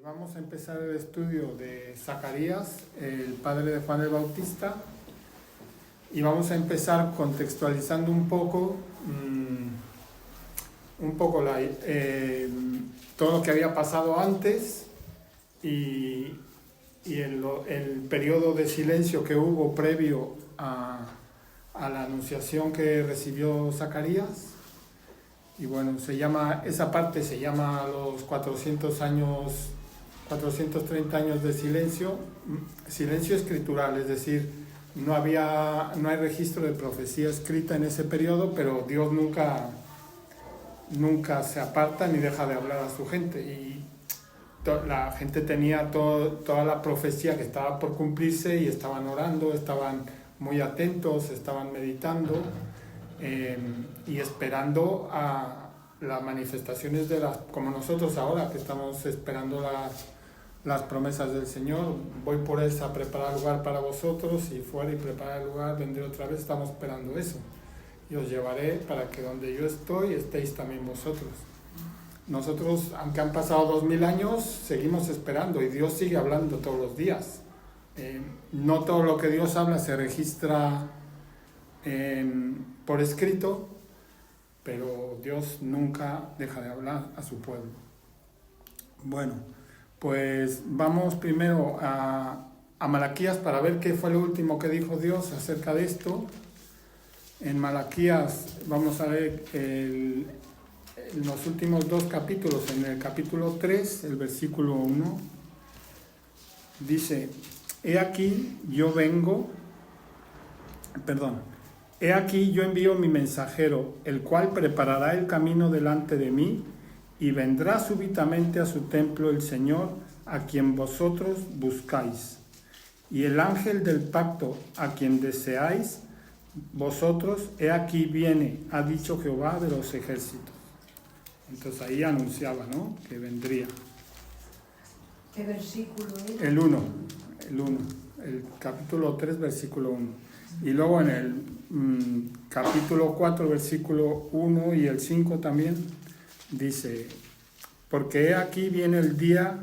Vamos a empezar el estudio de Zacarías, el padre de Juan el Bautista, y vamos a empezar contextualizando un poco todo lo que había pasado antes y el periodo de silencio que hubo previo a la anunciación que recibió Zacarías. Y bueno, esa parte se llama los 430 años de silencio escritural, es decir, no hay registro de profecía escrita en ese periodo, pero Dios nunca se aparta ni deja de hablar a su gente, y la gente tenía toda la profecía que estaba por cumplirse y estaban orando, estaban muy atentos, estaban meditando y esperando a las manifestaciones como nosotros ahora, que estamos esperando las promesas del Señor. Voy por esa a preparar lugar para vosotros, y fuera y preparar el lugar, vendré otra vez. Estamos esperando eso, y os llevaré para que donde yo estoy estéis también vosotros. Nosotros, aunque han pasado 2000 años, seguimos esperando, y Dios sigue hablando todos los días. No todo lo que Dios habla se registra por escrito, pero Dios nunca deja de hablar a su pueblo. Bueno, pues vamos primero a Malaquías para ver qué fue lo último que dijo Dios acerca de esto. En Malaquías vamos a ver en los últimos dos capítulos. En el capítulo 3, el versículo 1, dice: He aquí yo envío mi mensajero, el cual preparará el camino delante de mí, y vendrá súbitamente a su templo el Señor, a quien vosotros buscáis. Y el ángel del pacto, a quien deseáis vosotros, he aquí viene, ha dicho Jehová de los ejércitos. Entonces ahí anunciaba, ¿no?, que vendría. ¿Qué versículo es? El 1, el capítulo 3, versículo 1. Y luego en el capítulo 4, versículo 1 y el 5 también, dice: Porque he aquí viene el día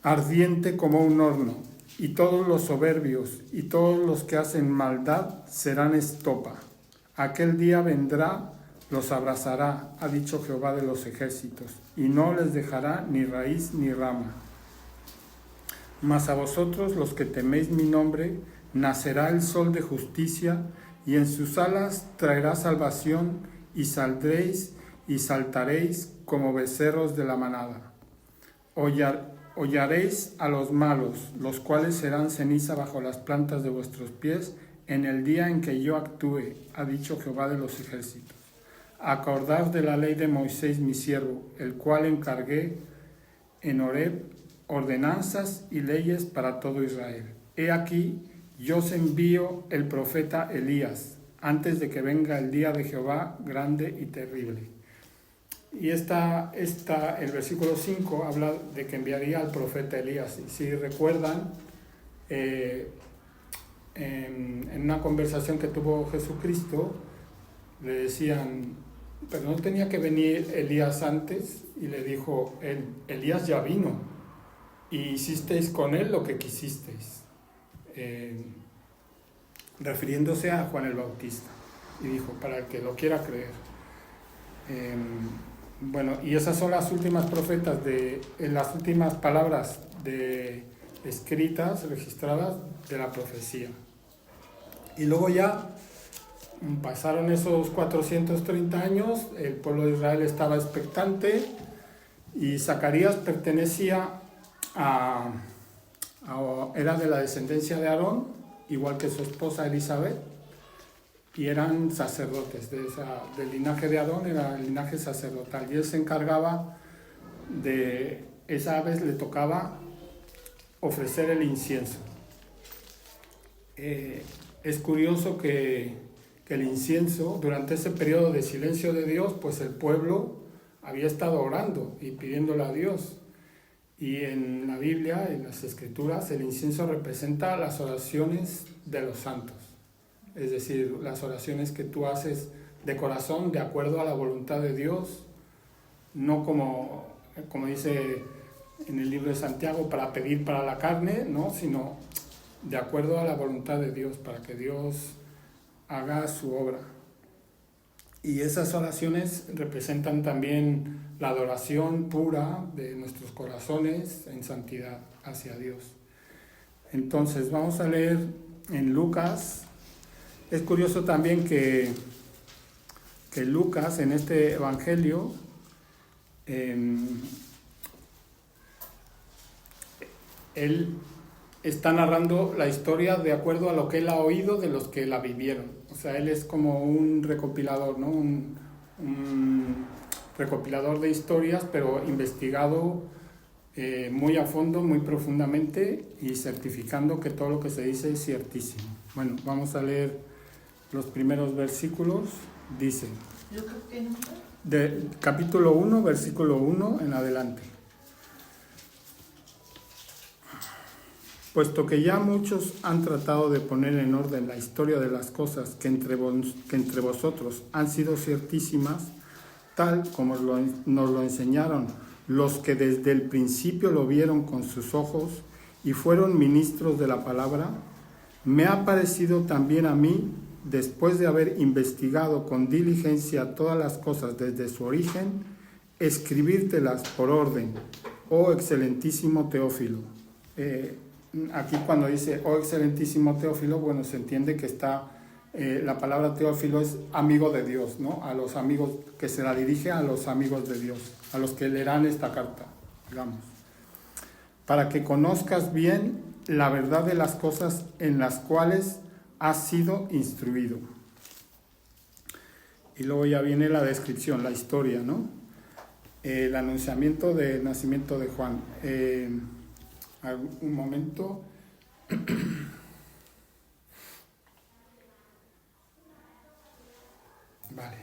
ardiente como un horno, y todos los soberbios y todos los que hacen maldad serán estopa. Aquel día vendrá, los abrazará, ha dicho Jehová de los ejércitos, y no les dejará ni raíz ni rama. Mas a vosotros, los que teméis mi nombre, nacerá el sol de justicia, y en sus alas traerá salvación, y saldréis y saltaréis como becerros de la manada. Hollaréis a los malos, los cuales serán ceniza bajo las plantas de vuestros pies, en el día en que yo actúe, ha dicho Jehová de los ejércitos. Acordaos de la ley de Moisés mi siervo, el cual encargué en Horeb ordenanzas y leyes para todo Israel. He aquí, yo os envío el profeta Elías, antes de que venga el día de Jehová grande y terrible. Y el versículo 5 habla de que enviaría al profeta Elías. Y si recuerdan, en una conversación que tuvo Jesucristo, le decían: pero no tenía que venir Elías antes, y le dijo él: Elías ya vino, y hicisteis con él lo que quisisteis, refiriéndose a Juan el Bautista, y dijo: para el que lo quiera creer. Bueno, y esas son las últimas las últimas palabras escritas, registradas de la profecía. Y luego ya pasaron esos 430 años, el pueblo de Israel estaba expectante, y Zacarías pertenecía era de la descendencia de Aarón, igual que su esposa Elizabeth, y eran sacerdotes del linaje de Aarón, era el linaje sacerdotal, y él se encargaba esa vez le tocaba ofrecer el incienso. Es curioso que el incienso, durante ese periodo de silencio de Dios, pues el pueblo había estado orando y pidiéndole a Dios. Y en la Biblia, en las Escrituras, el incienso representa las oraciones de los santos. Es decir, las oraciones que tú haces de corazón, de acuerdo a la voluntad de Dios, no como dice en el libro de Santiago para pedir para la carne, ¿no? Sino de acuerdo a la voluntad de Dios, para que Dios haga su obra. Y esas oraciones representan también la adoración pura de nuestros corazones en santidad hacia Dios. Entonces vamos a leer en Lucas. Es curioso también que Lucas en este evangelio él está narrando la historia de acuerdo a lo que él ha oído de los que la vivieron. O sea, él es como un recopilador, ¿no? Un recopilador de historias, pero investigado muy a fondo, muy profundamente y certificando que todo lo que se dice es ciertísimo. Bueno, vamos a leer los primeros versículos. Dice, de capítulo 1, versículo 1 en adelante. Puesto que ya muchos han tratado de poner en orden la historia de las cosas que entre vosotros han sido ciertísimas, tal como nos lo enseñaron los que desde el principio lo vieron con sus ojos y fueron ministros de la palabra, me ha parecido también a mí, después de haber investigado con diligencia todas las cosas desde su origen, escribírtelas por orden, oh excelentísimo Teófilo. Aquí cuando dice, oh excelentísimo Teófilo, bueno, se entiende que está, la palabra Teófilo es amigo de Dios, ¿no? A los amigos, que se la dirige a los amigos de Dios, a los que leerán esta carta, digamos. Para que conozcas bien la verdad de las cosas en las cuales has sido instruido. Y luego ya viene la descripción, la historia, ¿no? El anunciamiento del nacimiento de Juan. Un momento. Vale.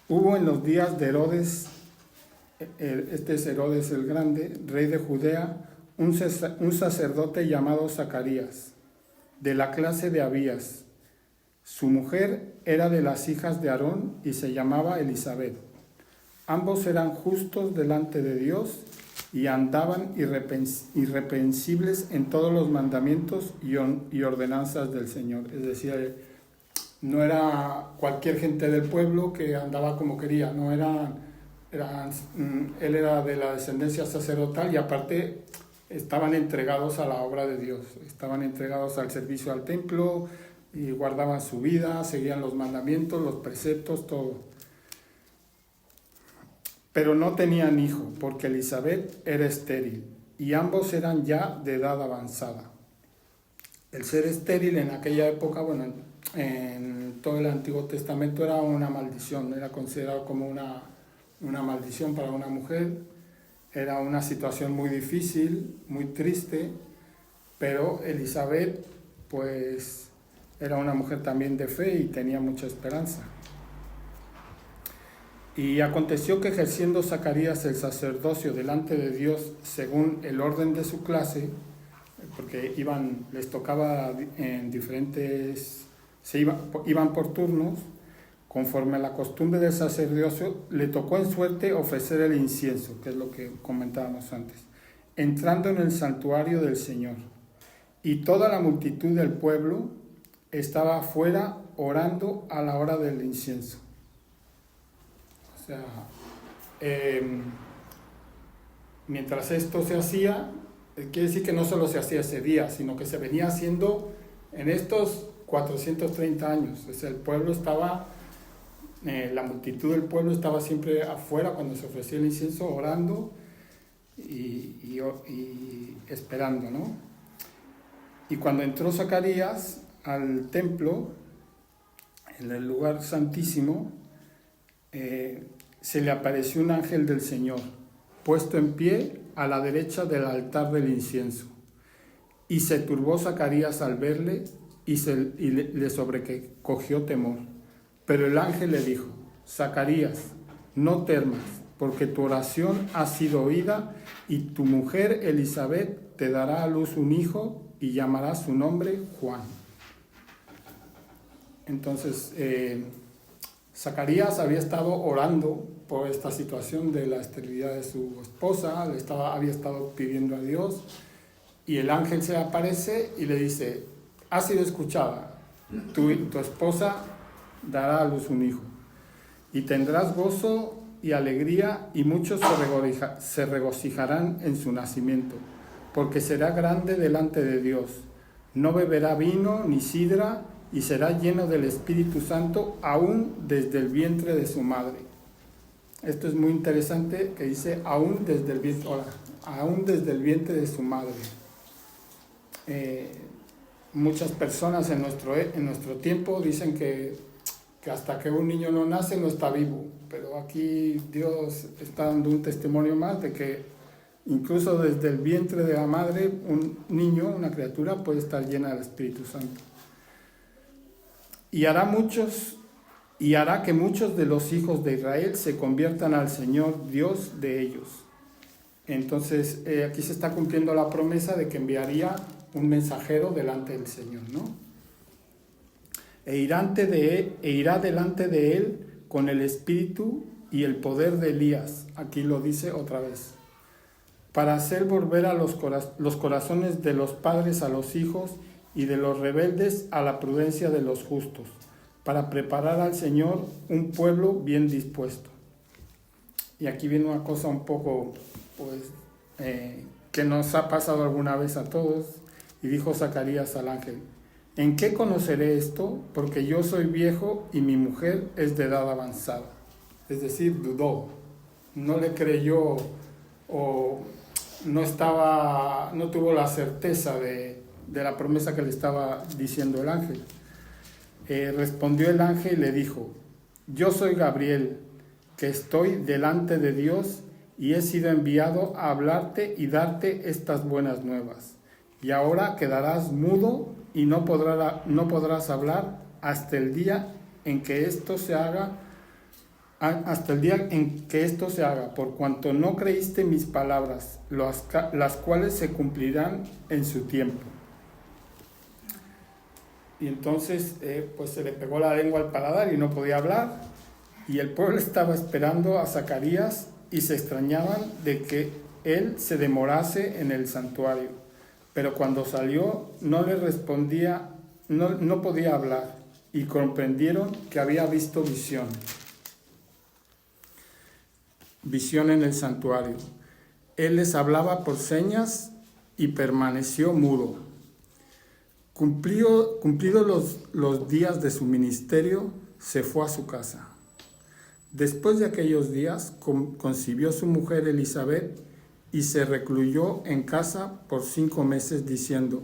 Hubo en los días de Herodes, este es Herodes el Grande, rey de Judea, un sacerdote llamado Zacarías, de la clase de Abías. Su mujer era de las hijas de Aarón y se llamaba Elisabet. Ambos eran justos delante de Dios y andaban irreprensibles en todos los mandamientos y ordenanzas del Señor. Es decir, no era cualquier gente del pueblo que andaba como quería, no él era de la descendencia sacerdotal y aparte estaban entregados a la obra de Dios, estaban entregados al servicio al templo y guardaban su vida, seguían los mandamientos, los preceptos, todo. Pero no tenían hijo, porque Elisabet era estéril, y ambos eran ya de edad avanzada. El ser estéril en aquella época, bueno, en todo el Antiguo Testamento era una maldición, era considerado como una maldición para una mujer, era una situación muy difícil, muy triste, pero Elisabet, pues, era una mujer también de fe y tenía mucha esperanza. Y aconteció que ejerciendo Zacarías el sacerdocio delante de Dios según el orden de su clase, porque les tocaba en diferentes, iban por turnos, conforme a la costumbre del sacerdocio, le tocó en suerte ofrecer el incienso, que es lo que comentábamos antes, entrando en el santuario del Señor. Y toda la multitud del pueblo estaba afuera orando a la hora del incienso. O sea, mientras esto se hacía, quiere decir que no solo se hacía ese día, sino que se venía haciendo en estos 430 años. O sea, el pueblo estaba, la multitud del pueblo estaba siempre afuera cuando se ofrecía el incienso, orando y esperando, ¿no? Y cuando entró Zacarías al templo, en el lugar santísimo, se le apareció un ángel del Señor, puesto en pie a la derecha del altar del incienso. Y se turbó Zacarías al verle y le sobrecogió temor. Pero el ángel le dijo: Zacarías, no temas, porque tu oración ha sido oída, y tu mujer Elisabet te dará a luz un hijo y llamará su nombre Juan. Entonces, Zacarías había estado orando por esta situación de la esterilidad de su esposa, había estado pidiendo a Dios, y el ángel se aparece y le dice: has sido escuchada, tu esposa dará a luz un hijo, y tendrás gozo y alegría, y muchos se regocijarán en su nacimiento, porque será grande delante de Dios. No beberá vino ni sidra, y será lleno del Espíritu Santo aún desde el vientre de su madre. Esto es muy interesante, que dice aún desde el vientre, aún desde el vientre de su madre. Muchas personas en nuestro tiempo dicen que hasta que un niño no nace no está vivo, pero aquí Dios está dando un testimonio más de que incluso desde el vientre de la madre un niño, una criatura, puede estar llena del Espíritu Santo. Y hará que muchos de los hijos de Israel se conviertan al Señor Dios de ellos. Entonces aquí se está cumpliendo la promesa de que enviaría un mensajero delante del Señor, ¿no? E irá delante de él con el espíritu y el poder de Elías, aquí lo dice otra vez, para hacer volver a los corazones de los padres a los hijos, y de los rebeldes a la prudencia de los justos, para preparar al Señor un pueblo bien dispuesto. Y aquí viene una cosa un poco, que nos ha pasado alguna vez a todos, y dijo Zacarías al ángel: ¿en qué conoceré esto? Porque yo soy viejo y mi mujer es de edad avanzada. Es decir, dudó, no le creyó, o no tuvo la certeza de la promesa que le estaba diciendo el ángel. Respondió el ángel y le dijo: yo soy Gabriel, que estoy delante de Dios, y he sido enviado a hablarte y darte estas buenas nuevas. Y ahora quedarás mudo y no podrás hablar hasta el día en que esto se haga, por cuanto no creíste mis palabras, las cuales se cumplirán en su tiempo. Y entonces pues se le pegó la lengua al paladar y no podía hablar, y el pueblo estaba esperando a Zacarías y se extrañaban de que él se demorase en el santuario. Pero cuando salió no le respondía, no podía hablar, y comprendieron que había visto visión en el santuario. Él les hablaba por señas y permaneció mudo. Cumplidos los días de su ministerio, se fue a su casa. Después de aquellos días, concibió su mujer Elizabeth y se recluyó en casa por 5 meses, diciendo: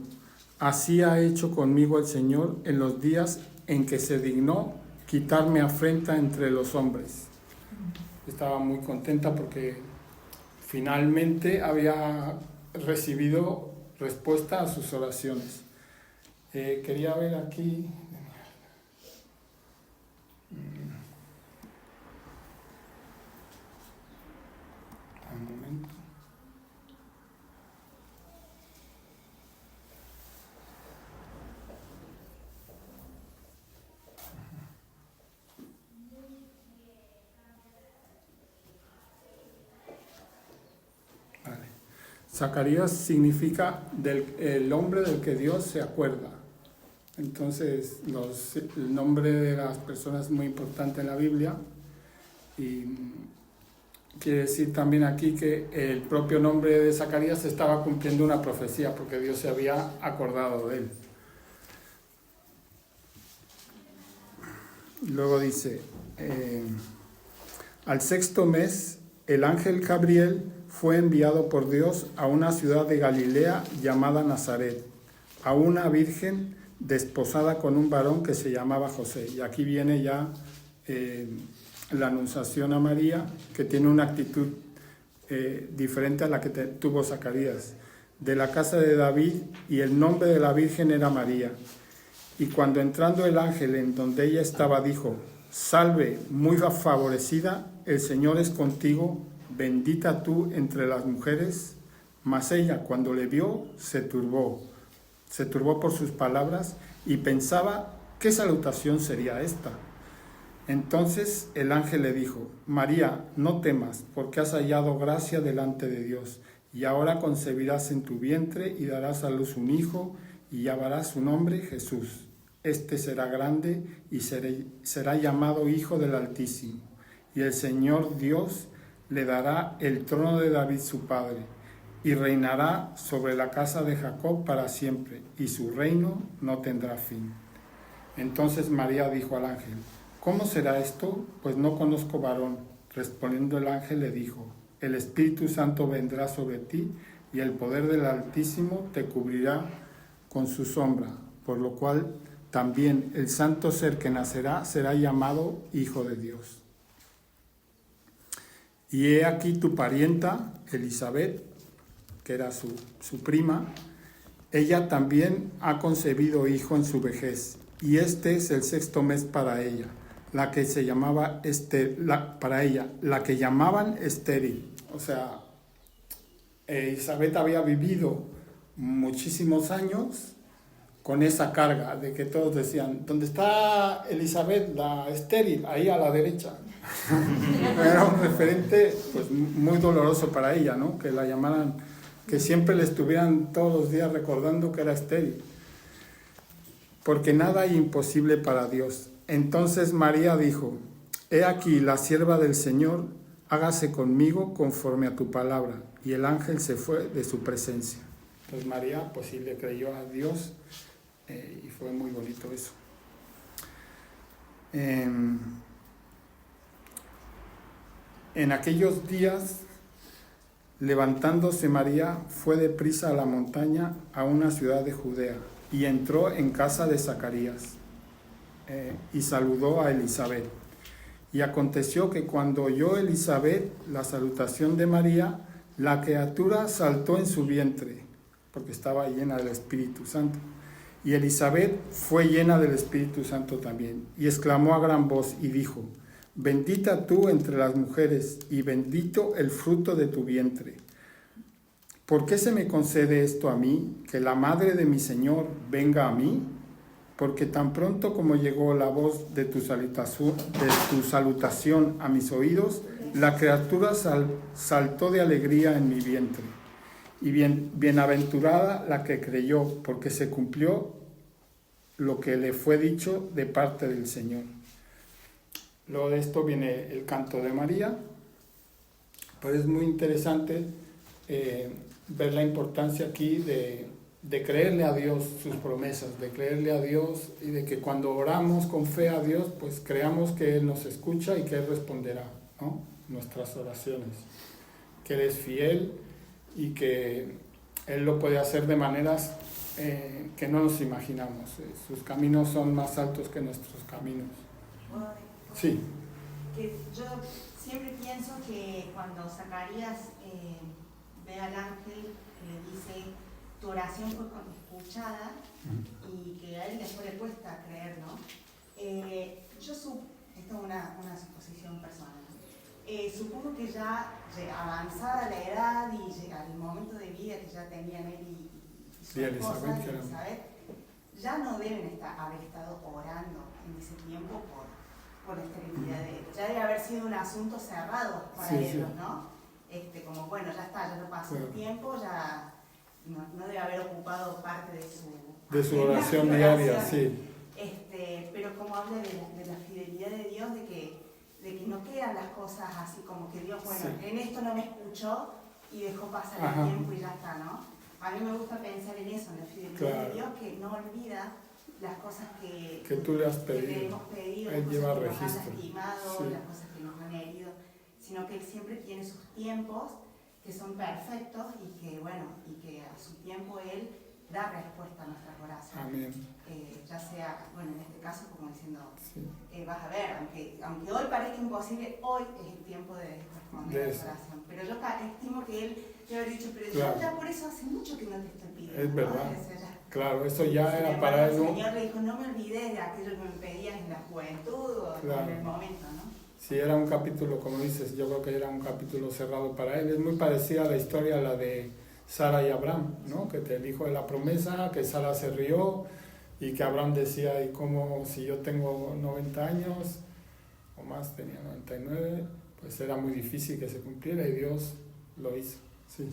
así ha hecho conmigo el Señor en los días en que se dignó quitarme afrenta entre los hombres. Estaba muy contenta porque finalmente había recibido respuesta a sus oraciones. Quería ver aquí. Un momento. Vale. Zacarías significa el hombre del que Dios se acuerda. Entonces, el nombre de las personas es muy importante en la Biblia, y quiere decir también aquí que el propio nombre de Zacarías estaba cumpliendo una profecía, porque Dios se había acordado de él. Luego dice, al 6º mes, el ángel Gabriel fue enviado por Dios a una ciudad de Galilea llamada Nazaret, a una virgen desposada con un varón que se llamaba José. Y aquí viene ya la anunciación a María, que tiene una actitud diferente a la que tuvo Zacarías, de la casa de David, y el nombre de la virgen era María. Y cuando entrando el ángel en donde ella estaba, dijo: salve, muy favorecida, el Señor es contigo, bendita tú entre las mujeres. Mas ella, cuando le vio, se turbó por sus palabras, y pensaba qué salutación sería esta. Entonces el ángel le dijo: María, no temas, porque has hallado gracia delante de Dios, y ahora concebirás en tu vientre y darás a luz un hijo, y llamarás su nombre Jesús. Este será grande y será llamado Hijo del Altísimo, y el Señor Dios le dará el trono de David su padre, y reinará sobre la casa de Jacob para siempre, y su reino no tendrá fin. Entonces María dijo al ángel: ¿Cómo será esto? Pues no conozco varón. Respondiendo el ángel le dijo: El Espíritu Santo vendrá sobre ti, y el poder del Altísimo te cubrirá con su sombra, por lo cual también el santo ser que nacerá será llamado Hijo de Dios. Y he aquí tu parienta, Elisabet, que era su prima, ella también ha concebido hijo en su vejez, y este es el 6º mes para ella, la que se llamaba la que llamaban estéril. O sea, Elisabet había vivido muchísimos años con esa carga de que todos decían: ¿dónde está Elisabet, la estéril? Ahí a la derecha. Era un referente pues muy doloroso para ella, ¿no? Que la llamaran, que siempre le estuvieran todos los días recordando que era estéril, porque nada hay imposible para Dios. Entonces María dijo: He aquí la sierva del Señor, hágase conmigo conforme a tu palabra. Y el ángel se fue de su presencia. Entonces María pues sí le creyó a Dios, y fue muy bonito eso. En aquellos días, levantándose María, fue deprisa a la montaña, a una ciudad de Judea, y entró en casa de Zacarías, y saludó a Elisabet. Y aconteció que cuando oyó Elisabet la salutación de María, la criatura saltó en su vientre, porque estaba llena del Espíritu Santo. Y Elisabet fue llena del Espíritu Santo también, y exclamó a gran voz y dijo: Bendita tú entre las mujeres, y bendito el fruto de tu vientre. ¿Por qué se me concede esto a mí, que la madre de mi Señor venga a mí? Porque tan pronto como llegó la voz de tu salutación a mis oídos, la criatura saltó de alegría en mi vientre. Y bienaventurada la que creyó, porque se cumplió lo que le fue dicho de parte del Señor. Luego de esto viene el canto de María. Pues es muy interesante ver la importancia aquí de creerle a Dios sus promesas, de creerle a Dios, y de que cuando oramos con fe a Dios, pues creamos que Él nos escucha y que Él responderá, ¿no?, nuestras oraciones, que Él es fiel y que Él lo puede hacer de maneras que no nos imaginamos. Sus caminos son más altos que nuestros caminos. Sí. Que yo siempre pienso que cuando Zacarías ve al ángel, dice: tu oración fue escuchada, y que a él después le cuesta creer, ¿no? Esto es una suposición personal, ¿no? Supongo que ya avanzada la edad y al momento de vida que ya tenían él y su esposa, Elizabeth, ya no deben haber estado orando en ese tiempo por la esterilidad de él. Ya debe haber sido un asunto cerrado para ellos, sí. ¿No? Como bueno, ya está, ya no pasó el tiempo, ya no debe haber ocupado parte de su oración diaria, sí. Pero como habla de la fidelidad de Dios, de que no quedan las cosas así como que Dios, bueno, en esto no me escuchó y dejó pasar el tiempo y ya está, ¿no? A mí me gusta pensar en eso, en la fidelidad de Dios, que no olvida las cosas que tú le has pedido, que le hemos pedido, Él las lleva cosas que registro. nos han lastimado, las cosas que nos han herido, sino que Él siempre tiene sus tiempos que son perfectos y que a su tiempo Él da respuesta a nuestras oraciones. Amén. Ya sea, bueno, en este caso, como diciendo, vas a ver, aunque hoy parezca imposible, hoy es el tiempo de responder a la oración. Pero yo estimo que Él debe haber dicho, pero yo ya por eso hace mucho que no te estoy pidiendo. Es verdad. ¿No? Claro, eso ya era para Él. El Señor le dijo: no me olvides de aquello que me pedías en la juventud o en el momento, ¿no? Sí, era un capítulo, como dices, yo creo que era un capítulo cerrado para Él. Es muy parecida a la historia a la de Sara y Abraham, ¿no? Que te dijo de la promesa, que Sara se rió y que Abraham decía: ¿y cómo si yo tengo 90 años? o más, tenía 99, pues era muy difícil que se cumpliera y Dios lo hizo. Sí.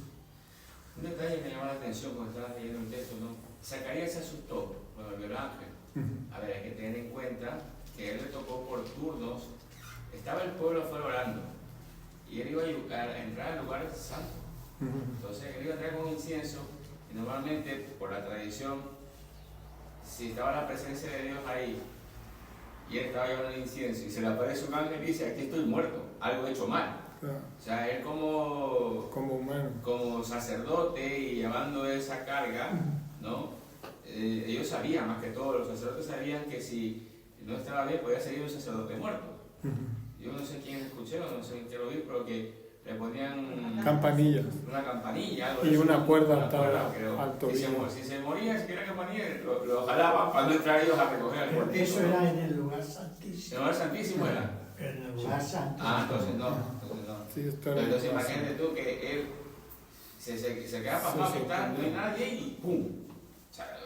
Un detalle que me llamó la atención cuando estabas leyendo el texto, ¿no? Zacarías se asustó cuando vio el ángel. A ver, hay que tener en cuenta que él le tocó por turnos, estaba el pueblo afuera orando y él iba a entrar al lugar santo. Entonces él iba a entrar con un incienso y normalmente, por la tradición, si estaba la presencia de Dios ahí y él estaba llevando el incienso y se le aparece un ángel y dice: aquí estoy muerto, algo he hecho mal. O sea, él como humano, como sacerdote y llevando esa carga, ¿no? Ellos sabían, más que todo, los sacerdotes sabían que si no estaba bien podía salir un sacerdote muerto. Yo no sé quién escuché o no sé en qué lo vi, pero que le ponían campanillas, una campanilla, algo y de una eso, cuerda atada al si tobillo. se moría, si era campanilla, lo jalaban para no entrar ellos a recoger el cuerpo. Eso era en el lugar santísimo. ¿El lugar santísimo era? En el lugar santísimo. Ah, entonces no. Sí, Entonces imagínate tú que él se queda pasado, que está, no hay nadie y ¡pum! O sea,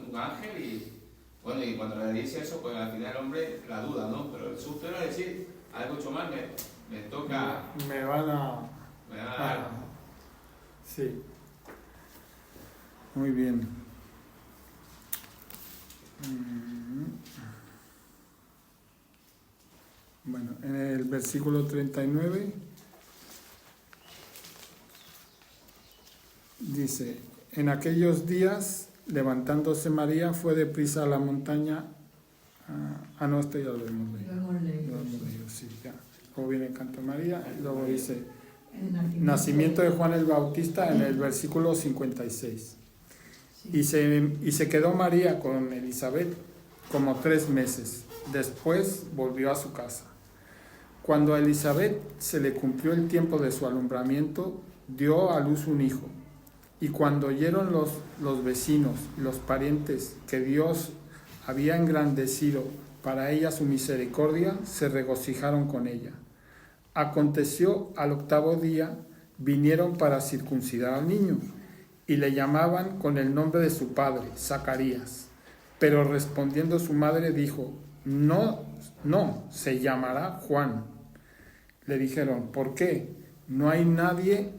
un ángel y bueno, y cuando le dice eso, pues al final el hombre la duda, ¿no? Pero el susto era decir: algo hecho mal, me toca... Me van a dar. Sí. Muy bien. Bueno, en el versículo 39 dice: en aquellos días, levantándose María, fue deprisa a la montaña. No, esto ya lo hemos leído. Lo hemos leído. Lo hemos leído, sí, ya. Luego viene el canto de María y luego dice El nacimiento de Juan el Bautista en el versículo 56. Sí. Y se quedó María con Elizabeth como 3 meses. Después volvió a su casa. Cuando a Elizabeth se le cumplió el tiempo de su alumbramiento, dio a luz un hijo. Y cuando oyeron los vecinos y los parientes que Dios había engrandecido para ella su misericordia, se regocijaron con ella. Aconteció al 8º día, vinieron para circuncidar al niño, y le llamaban con el nombre de su padre, Zacarías. Pero respondiendo su madre dijo: no, se llamará Juan. Le dijeron: ¿por qué? No hay nadie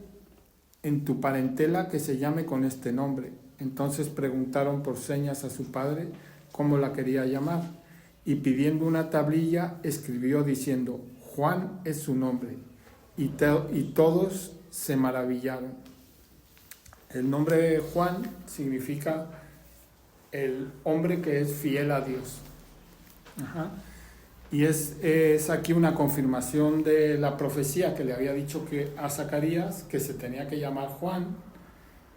en tu parentela que se llame con este nombre. Entonces preguntaron por señas a su padre cómo la quería llamar, y pidiendo una tablilla escribió diciendo: Juan es su nombre, y todos se maravillaron. El nombre de Juan significa el hombre que es fiel a Dios. Y es aquí una confirmación de la profecía que le había dicho a Zacarías que se tenía que llamar Juan,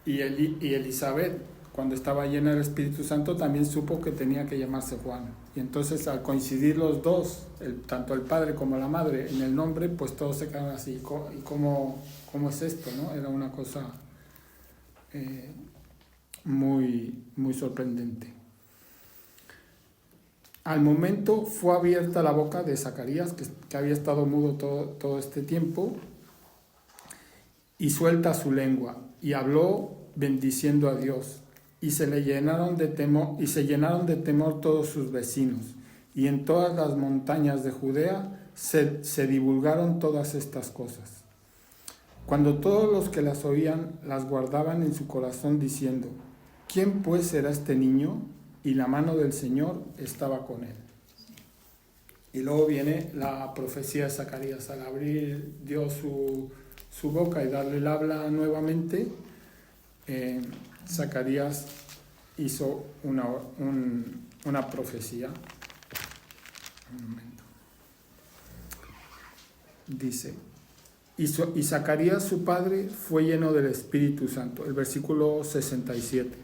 y Elizabeth, cuando estaba llena del Espíritu Santo, también supo que tenía que llamarse Juan. Y entonces, al coincidir los dos, tanto el padre como la madre, en el nombre, pues todos se quedaron así. ¿Y cómo es esto, no? Era una cosa muy, muy sorprendente. Al momento fue abierta la boca de Zacarías, que había estado mudo todo este tiempo, y suelta su lengua, y habló bendiciendo a Dios. Y se llenaron de temor todos sus vecinos, y en todas las montañas de Judea se divulgaron todas estas cosas. Cuando todos los que las oían las guardaban en su corazón diciendo: ¿quién pues será este niño? Y la mano del Señor estaba con él. Y luego viene la profecía de Zacarías. Al abrir Dios su boca y darle el habla nuevamente, Zacarías hizo una profecía. Un momento. Dice: y Zacarías su padre fue lleno del Espíritu Santo. El versículo 67.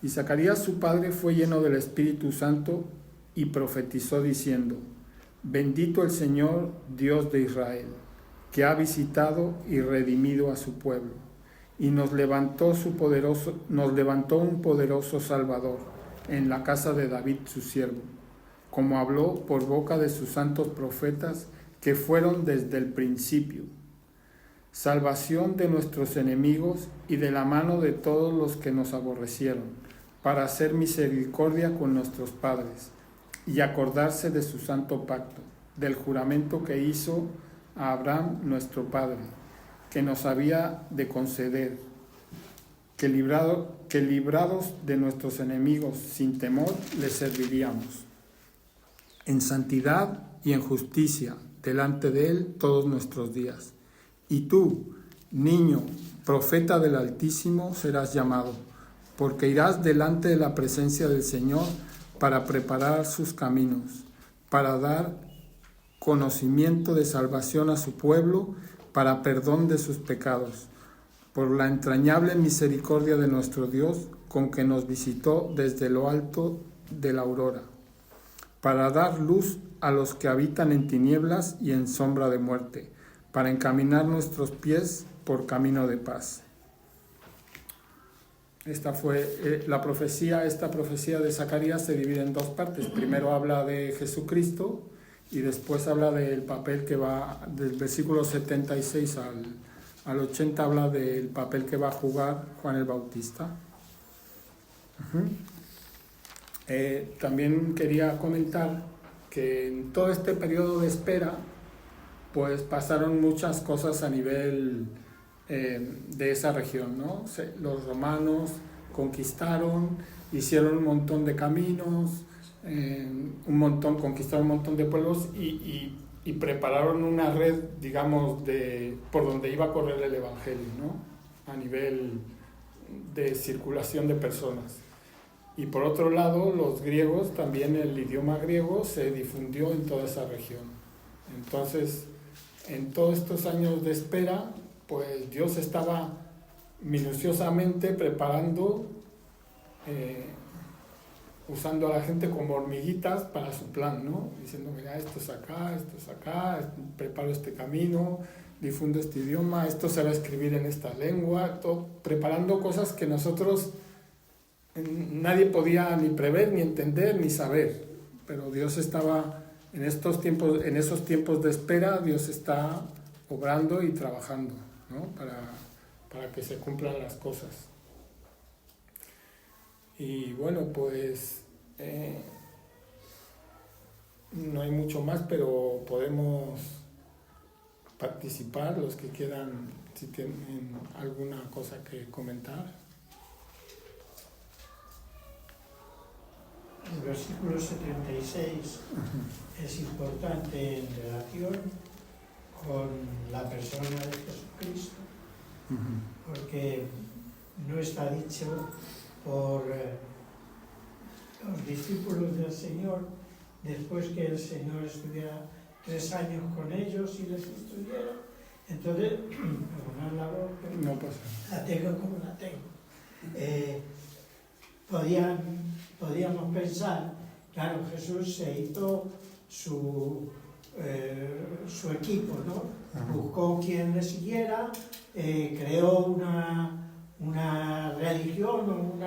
Y Zacarías su padre fue lleno del Espíritu Santo y profetizó diciendo: bendito el Señor Dios de Israel, que ha visitado y redimido a su pueblo, y nos levantó un poderoso Salvador en la casa de David su siervo, como habló por boca de sus santos profetas que fueron desde el principio. Salvación de nuestros enemigos y de la mano de todos los que nos aborrecieron, para hacer misericordia con nuestros padres y acordarse de su santo pacto, del juramento que hizo a Abraham nuestro padre, que nos había de conceder, que librados de nuestros enemigos sin temor le serviríamos, en santidad y en justicia delante de él todos nuestros días. Y tú, niño, profeta del Altísimo, serás llamado, porque irás delante de la presencia del Señor para preparar sus caminos, para dar conocimiento de salvación a su pueblo, para perdón de sus pecados, por la entrañable misericordia de nuestro Dios, con que nos visitó desde lo alto de la aurora, para dar luz a los que habitan en tinieblas y en sombra de muerte, para encaminar nuestros pies por camino de paz. Esta fue la profecía. Esta profecía de Zacarías se divide en dos partes. Primero habla de Jesucristo y después habla del papel que va, del versículo 76 al 80, habla del papel que va a jugar Juan el Bautista. También quería comentar que en todo este periodo de espera, pues pasaron muchas cosas a nivel de esa región, ¿no? Los romanos conquistaron, hicieron un montón de caminos, conquistaron un montón de pueblos y prepararon una red, digamos, por donde iba a correr el evangelio, ¿no? A nivel de circulación de personas. Y por otro lado, los griegos, también el idioma griego se difundió en toda esa región. Entonces, en todos estos años de espera, pues Dios estaba minuciosamente preparando, usando a la gente como hormiguitas para su plan, ¿no? Diciendo, mira, esto es acá, preparo este camino, difundo este idioma, esto se va a escribir en esta lengua, todo, preparando cosas que nosotros nadie podía ni prever, ni entender, ni saber. Pero Dios estaba en esos tiempos de espera, Dios está obrando y trabajando, ¿no? para que se cumplan las cosas. Y bueno, pues no hay mucho más, pero podemos participar los que quieran, si tienen alguna cosa que comentar. El versículo 76 es importante en relación con la persona de Jesucristo, porque no está dicho por los discípulos del Señor, después que el Señor estuviera 3 años con ellos y les instruyera. Entonces, perdonad la voz, pero No pasa. la tengo como la tengo. Podíamos pensar, claro, Jesús se hizo su equipo, ¿no? Buscó quien le siguiera, creó una religión o un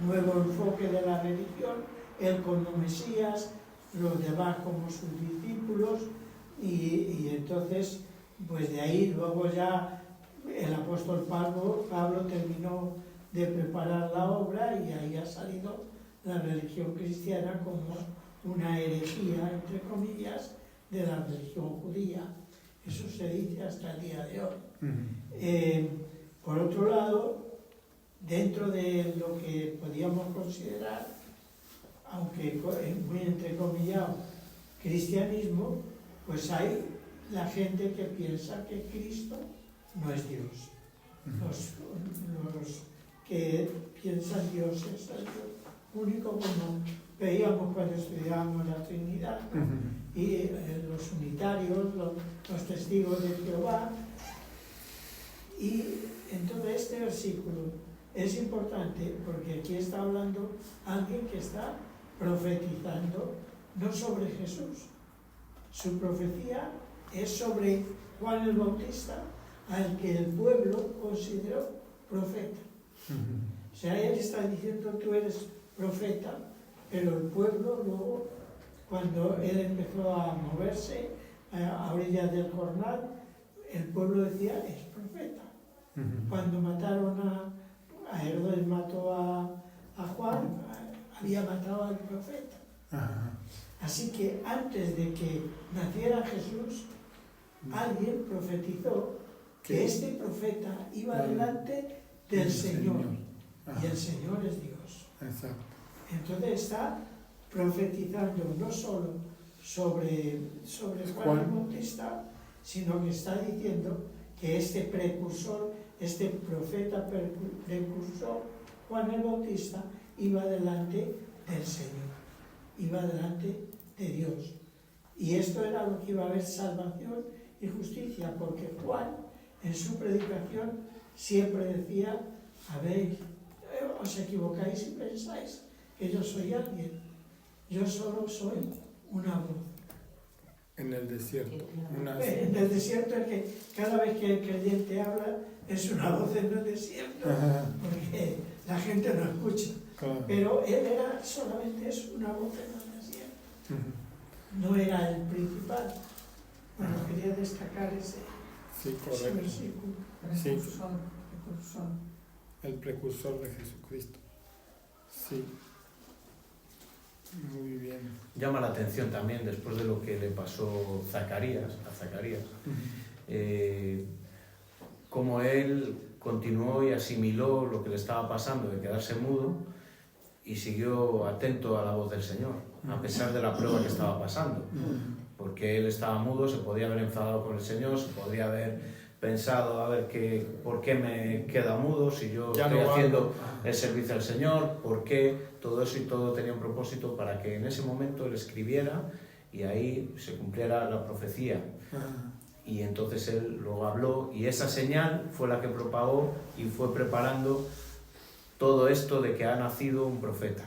nuevo enfoque de la religión, él como Mesías, los demás como sus discípulos, y entonces, pues de ahí luego ya el apóstol Pablo terminó de preparar la obra y ahí ha salido la religión cristiana como una herejía, entre comillas, de la religión judía. Eso se dice hasta el día de hoy. Por otro lado, dentro de lo que podíamos considerar, aunque muy entrecomillado, cristianismo, pues hay la gente que piensa que Cristo no es Dios. Los que piensan Dios es el Dios único, como veíamos cuando estudiábamos la Trinidad, ¿no? Y los unitarios, los testigos de Jehová. Y entonces este versículo es importante porque aquí está hablando alguien que está profetizando no sobre Jesús. Su profecía es sobre Juan el Bautista, al que el pueblo consideró profeta. O sea, él está diciendo, tú eres profeta, pero el pueblo luego, cuando él empezó a moverse a orillas del Jordán, el pueblo decía, es profeta. Cuando mataron a Herodes, mató a Juan, había matado al profeta. Así que antes de que naciera Jesús, alguien profetizó que este profeta iba delante del Señor. Y el Señor es Dios. Exacto. Entonces está profetizando no solo sobre Juan el Bautista, sino que está diciendo que este precursor, este profeta precursor, Juan el Bautista, iba delante del Señor, iba delante de Dios. Y esto era lo que iba a haber salvación y justicia, porque Juan en su predicación siempre decía: os equivocáis y pensáis que yo soy alguien, yo solo soy una voz. En el desierto. En el desierto es que cada vez que el creyente habla es una voz en el desierto, porque la gente no escucha. Claro. Pero él era solamente eso, una voz en el desierto. No era el principal. Bueno, quería destacar ese versículo. Precursor. El precursor de Jesucristo. Sí. Muy bien. Llama la atención también, después de lo que le pasó a Zacarías, cómo él continuó y asimiló lo que le estaba pasando de quedarse mudo y siguió atento a la voz del Señor, a pesar de la prueba que estaba pasando. Porque él estaba mudo, se podía haber enfadado con el Señor, se podría haber pensado, ¿por qué me queda mudo si yo estoy haciendo el servicio al Señor? ¿Por qué? Todo eso y todo tenía un propósito para que en ese momento él escribiera y ahí se cumpliera la profecía. Y entonces él luego habló y esa señal fue la que propagó y fue preparando todo esto de que ha nacido un profeta.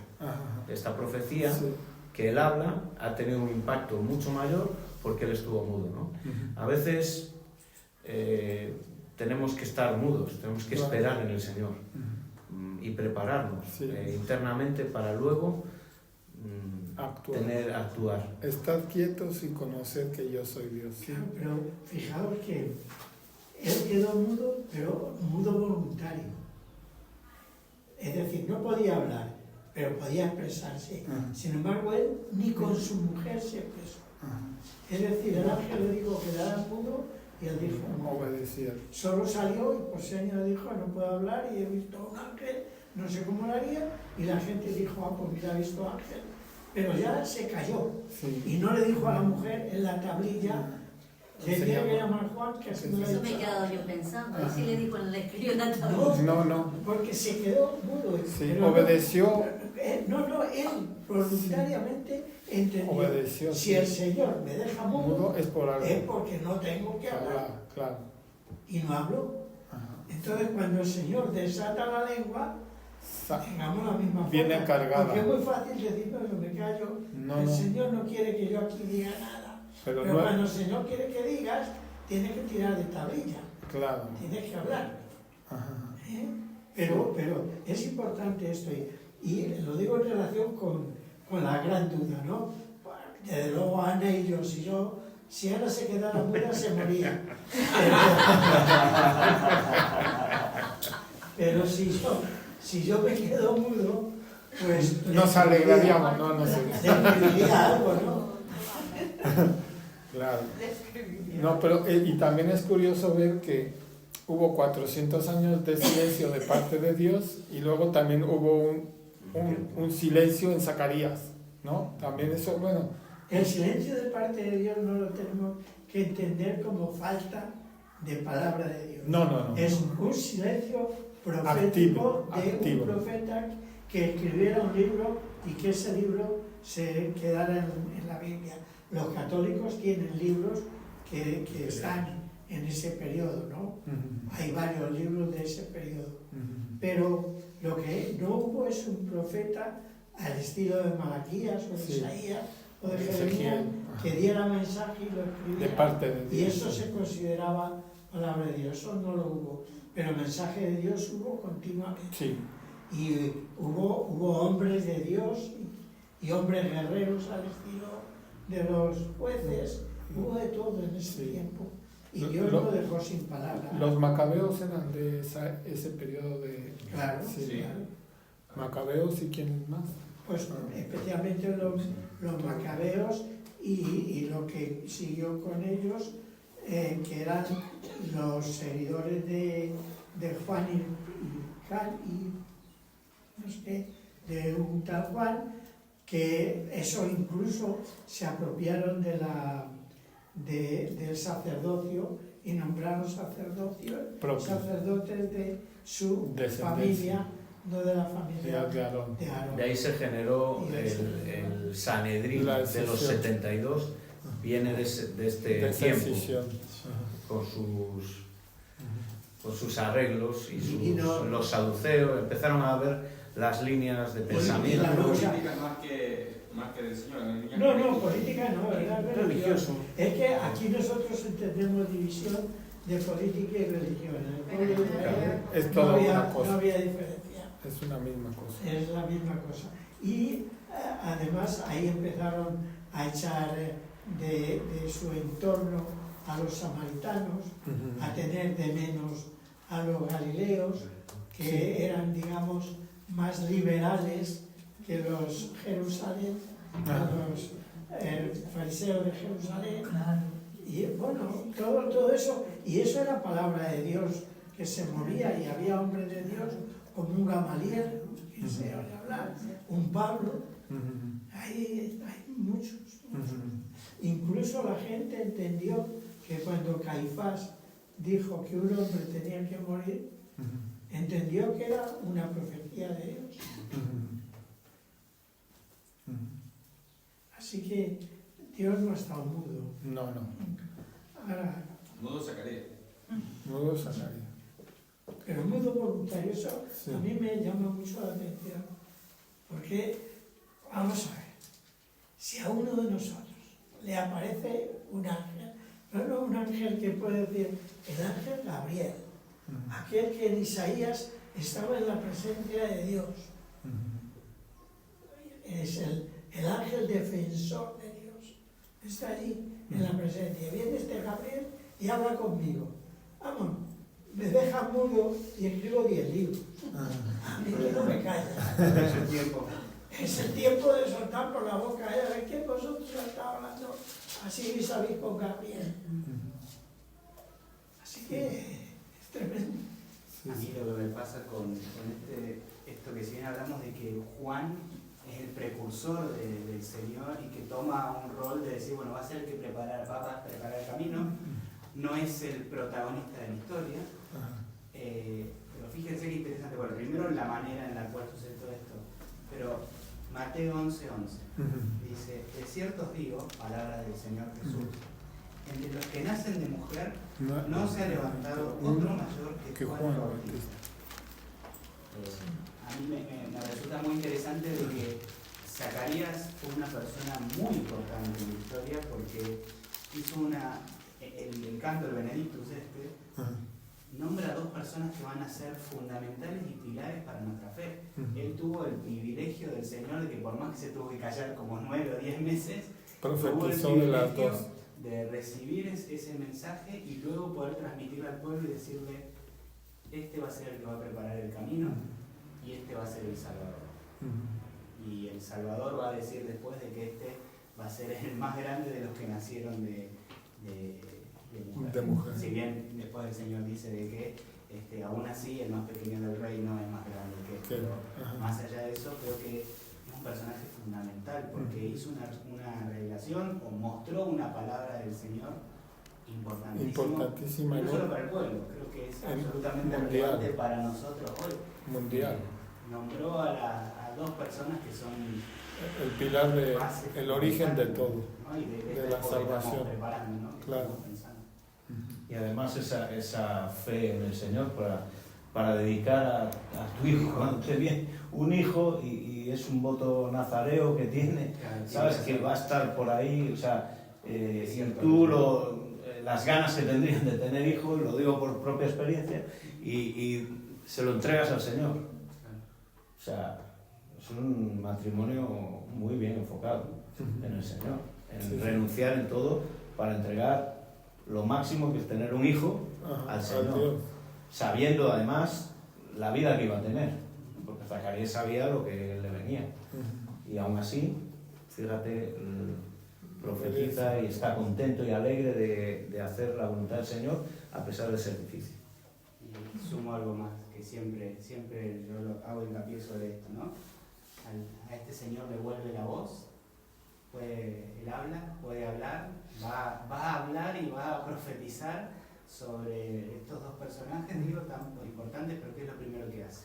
Esta profecía que él habla ha tenido un impacto mucho mayor porque él estuvo mudo, ¿no? A veces tenemos que estar mudos, tenemos que esperar en el Señor y prepararnos internamente para luego actuar. Estad quietos y conocer que yo soy Dios. ¿Sí? Claro, pero fijaos que él quedó mudo, pero mudo voluntario. Es decir, no podía hablar, pero podía expresarse. Sin embargo, él ni con su mujer se expresó. Es decir, el ángel le dijo que quedara mudo y él dijo: obedecía. Solo salió y por señas le dijo: no puedo hablar y he visto un ángel, no sé cómo lo haría. Y la gente dijo: pues mira, he visto ángel. Pero ya se cayó. Y no le dijo a la mujer en la tablilla: le tiene que llamar Juan, que así no le ha Eso me he dicho. quedado yo pensando. Así le dijo, le escribió en la tablilla. No. Porque se quedó mudo. Sí, pero obedeció. él voluntariamente entendió. Obedeció, si el Señor me deja mudo, es por algo. es porque no tengo que hablar. Claro. Y no hablo. Entonces, cuando el Señor desata la lengua, tengamos la misma forma. Viene cargada. Porque es muy fácil decir: no, yo me callo. El Señor no quiere que yo aquí diga nada. Pero cuando el Señor quiere que digas, tienes que tirar de tablilla. Claro. Tienes que hablar. Pero es importante esto. Y lo digo en relación con la gran duda, ¿no? Desde luego Ana y yo, si Ana se quedara muda, se moría. Pero si yo me quedo mudo, pues nos alegraríamos, no sé. Diría algo, ¿no? Claro. No, pero y también es curioso ver que hubo 400 años de silencio de parte de Dios y luego también hubo un silencio en Zacarías, ¿no? También eso, bueno. El silencio de parte de Dios no lo tenemos que entender como falta de palabra de Dios. No. Es un silencio profético de un profeta que escribiera un libro y que ese libro se quedara en la Biblia. Los católicos tienen libros que están en ese periodo, ¿no? Hay varios libros de ese periodo. Pero lo que no hubo es un profeta al estilo de Malaquías o de Isaías o de Jeremías que diera mensaje y lo escribiera. De parte de Dios. Y eso se consideraba palabra de Dios. Eso no lo hubo. Pero el mensaje de Dios hubo continuamente. Sí. Y hubo hombres de Dios y hombres guerreros al estilo de los jueces. Hubo de todo en ese tiempo. Y Dios no dejó sin palabra. Los macabeos eran de ese periodo de... Claro, sí. Macabeos y quién más. pues especialmente los macabeos y lo que siguió con ellos, que eran los seguidores de Juan y no sé, de un tal Juan, que eso incluso se apropiaron del sacerdocio y nombraron sacerdotes de su familia, no de la familia de Aarón. De ahí se generó el Sanedrín de los 72, viene de este tiempo, con sus arreglos y los saduceos, empezaron a ver las líneas de pensamiento. Política más que del Señor. No, política no, era religioso. Es que aquí nosotros entendemos división de política y religión. Es toda una cosa. No había diferencia. Es una misma cosa. Es la misma cosa. Y además ahí empezaron a echar de su entorno a los samaritanos, a tener de menos a los galileos, que eran, digamos, más liberales que los Jerusalén, los fariseos de Jerusalén. Y bueno, todo eso, y eso era palabra de Dios que se movía, y había hombres de Dios como un Gamaliel, que se oye hablar, un Pablo, hay muchos. Incluso la gente entendió que cuando Caifás dijo que un hombre tenía que morir, entendió que era una profecía de Dios. Así que Dios no ha estado mudo. No. Ahora, Mudo Zacarías. Mudo Zacarías. pero mudo voluntario, eso Sí. a mí me llama mucho la atención. Porque, vamos a ver, si a uno de nosotros le aparece un ángel, no un ángel que puede decir, el ángel Gabriel, aquel que en Isaías estaba en la presencia de Dios, es el ángel defensor de Dios, está allí en la presencia. Viene este Gabriel y habla conmigo. Vamos, me deja mudo y escribo 10 libros. A mí que no me calla. Es el tiempo de soltar por la boca. A ver que vosotros estáis hablando así vis a vis con Gabriel. Así que es tremendo. A mí lo que me pasa con esto que si bien hablamos de que Juan es el precursor del Señor y que toma un rol de decir, bueno, va a ser el que va a preparar el camino, no es el protagonista de la historia. Pero fíjense qué interesante. Bueno, primero la manera en la cual sucede todo esto. Pero Mateo 11:11 dice, de cierto os digo, palabra del Señor Jesús, entre los que nacen de mujer no se ha levantado otro mayor que Juan el Bautista. A mí me resulta muy interesante de que Zacarías fue una persona muy importante en la historia porque hizo el canto del Benedictus nombra a dos personas que van a ser fundamentales y pilares para nuestra fe. Él tuvo el privilegio del Señor de que por más que se tuvo que callar como 9 o 10 meses, tuvo el privilegio de recibir ese mensaje y luego poder transmitirlo al pueblo y decirle, este va a ser el que va a preparar el camino y este va a ser el Salvador. Y el Salvador va a decir después de que este va a ser el más grande de los que nacieron de mujer. Si bien después el Señor dice de que aún así el más pequeño del reino es más grande que este, pero más allá de eso creo que es un personaje fundamental porque hizo una revelación o mostró una palabra del Señor importantísima, no solo para el pueblo, creo que es absolutamente relevante para nosotros hoy. Mundial. Nombró a dos personas que son el pilar el origen de todo, ¿no? Y de la salvación. ¿No? Claro. Y además esa fe en el Señor para dedicar a tu hijo, cuando te viene un hijo y es un voto nazareo que tiene, sabes que va a estar por ahí, o sea, y tú las ganas que tendrían de tener hijos, lo digo por propia experiencia, y se lo entregas al Señor. O sea, es un matrimonio muy bien enfocado en el Señor, en renunciar en todo para entregar lo máximo que es tener un hijo al Señor, sabiendo además la vida que iba a tener, porque Zacarías sabía lo que le venía. Y aún así, fíjate, profetiza y está contento y alegre de hacer la voluntad del Señor a pesar del sacrificio. Y sumo algo más, que siempre yo lo hago hincapié sobre esto, ¿no? A este señor le vuelve la voz, él habla, puede hablar, va a hablar y va a profetizar sobre estos dos personajes, digo, tan importantes, pero ¿qué es lo primero que hace?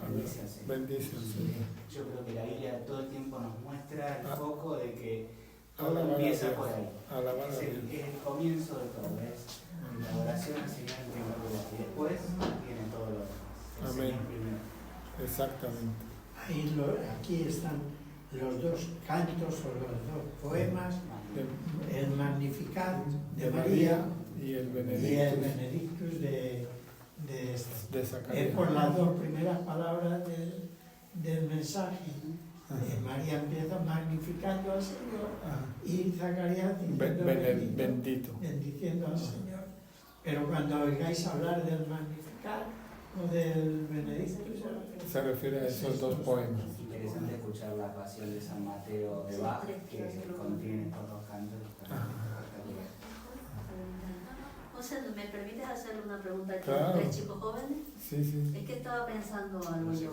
Bendice al Señor. Bendice al Señor. Yo creo que la Biblia todo el tiempo nos muestra el foco de que todo Alabar a empieza Dios. por ahí. Alabar a Es Dios. el comienzo de todo, es la oración al Señor en primer lugar y después viene todo lo demás. El Amén. Señor primero. Exactamente. Aquí están los dos cantos o los dos poemas, el Magnificat de María y el y el Benedictus Benedictus de de Zacarías. Es por las dos primeras palabras del mensaje. María empieza magnificando al Señor y Zacarías diciendo bendiciendo al Señor. Pero cuando oigáis hablar del Magnificat o del Benedictus, se refiere a esos dos poemas. Es interesante escuchar la pasión de San Mateo de Bach, que contiene estos dos cantos. José, ¿me permites hacerle una pregunta a Claro. los chicos jóvenes? Sí, sí. Es que estaba pensando algo yo.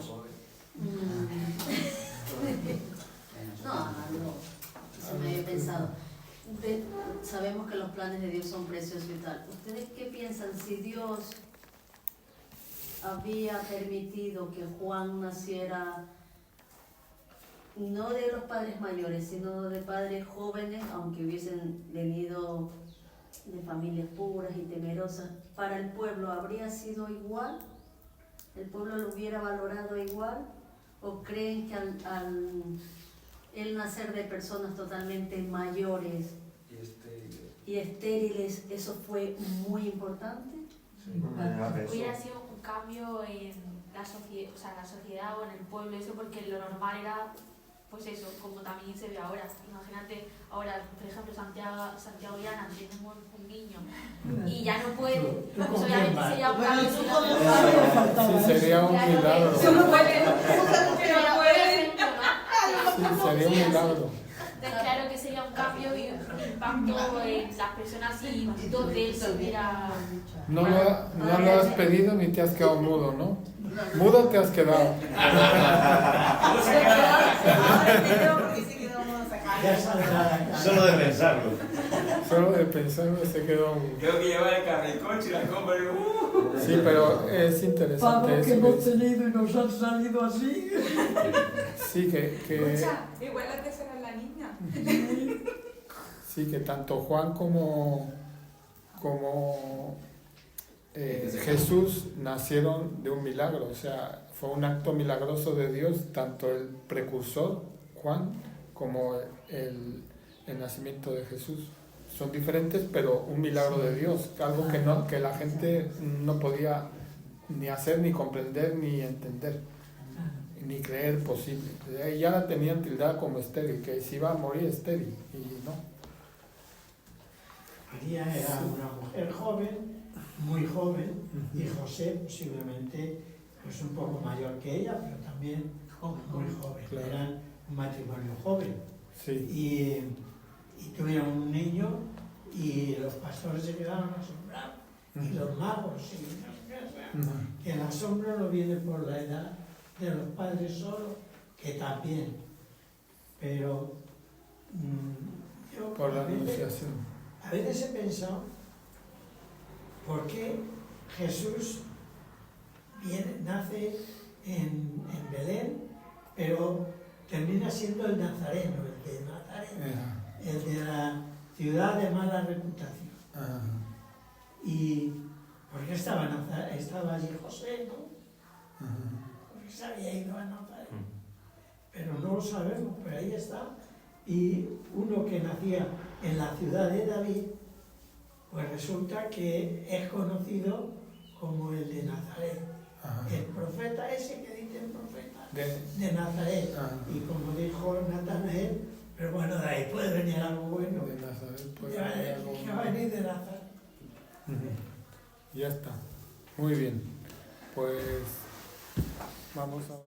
No, eso me había pensado. Sabemos que los planes de Dios son preciosos y tal. ¿Ustedes qué piensan si Dios había permitido que Juan naciera no de los padres mayores, sino de padres jóvenes, aunque hubiesen venido de familias puras y temerosas? ¿Para el pueblo habría sido igual? ¿El pueblo lo hubiera valorado igual? ¿O creen que al él nacer de personas totalmente mayores y estériles, eso fue muy importante? Hubiera sido un cambio en la sociedad o en el pueblo, eso, porque lo normal era, pues eso, como también se ve ahora. Imagínate, ahora, por ejemplo, Santiago y Ana tienen un niño y ya no puede, pues obviamente sería un cambio. Sí, sería un milagro. Sí, sería un milagro. Claro que sería un cambio y un impacto en las personas y donde él se hubiera... No lo has pedido ni te has quedado mudo, ¿no? Mudo te has quedado. Solo de pensarlo. Solo de pensarlo se quedó un... Tengo que llevar el carricoche y la compra y Sí, pero es interesante Pablo, que eso. hemos tenido y nos han salido así. Sí, que Igual antes era la niña. sí, que tanto Juan como Jesús nacieron de un milagro, o sea, fue un acto milagroso de Dios, tanto el precursor, Juan, como el nacimiento de Jesús. Son diferentes, pero un milagro de Dios, algo que la gente no podía ni hacer, ni comprender, ni entender, ni creer posible. Ya la tenían tildada como estéril, que se iba a morir estéril, y no. María era una mujer joven, muy joven, y José posiblemente pues un poco mayor que ella, pero también muy joven. Claro. Eran un matrimonio joven. Sí. Y tuvieron un niño y los pastores se quedaron asombrados, y los magos, que el asombro no viene por la edad de los padres solo, que también, pero yo Por la a veces anunciación. he pensado por qué Jesús nace en Belén, pero termina siendo el nazareno, el de Nazaret, el de la ciudad de mala reputación. ¿Y por qué estaba allí José, no? Porque se había ido a Nazaret. Pero no lo sabemos, pero ahí está. Y uno que nacía en la ciudad de David, pues resulta que es conocido como el de Nazaret. El profeta ese que dicen profeta de Nazaret. Y como dijo Natanael, pero bueno, de ahí puede venir algo bueno. De Nazaret puede Que venir algo va a venir de Nazaret. Ya está. Muy bien. Pues vamos a...